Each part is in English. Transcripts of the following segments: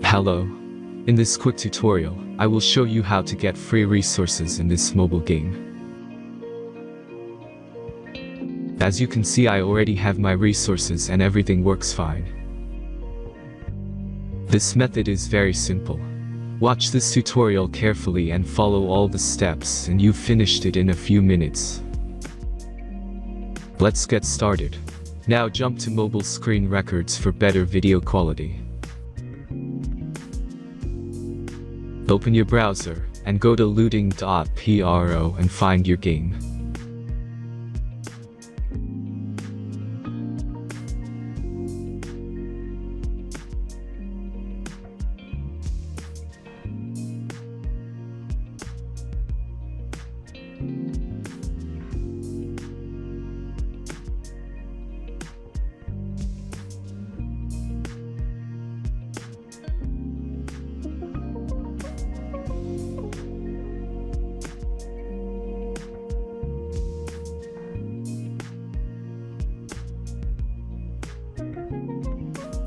Hello. In this quick tutorial, I will show you how to get free resources in this mobile game. As you can see, I already have my resources and everything works fine. This method is very simple. Watch this tutorial carefully and follow all the steps and you've finished it in a few minutes. Let's get started. Now jump to mobile screen records for better video quality. Open your browser and go to looting.pro and find your game.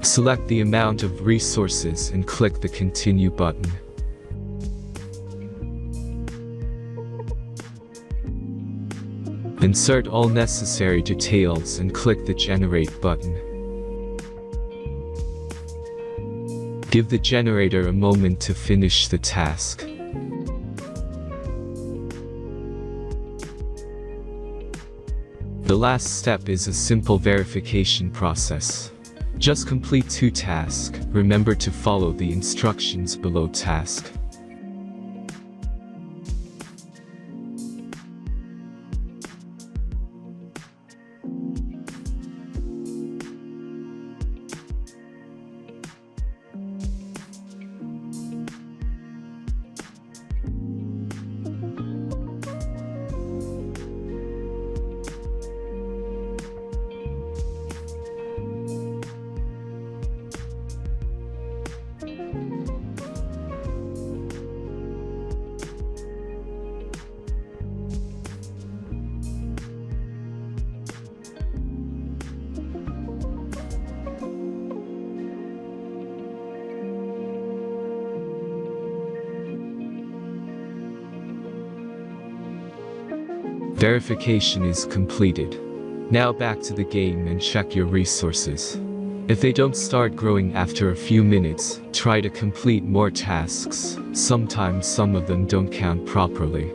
Select the amount of resources and click the Continue button. Insert all necessary details and click the Generate button. Give the generator a moment to finish the task. The last step is a simple verification process. Just complete 2 tasks. Remember to follow the instructions below task. Verification is completed. Now back to the game and check your resources. If they don't start growing after a few minutes, try to complete more tasks. Sometimes some of them don't count properly.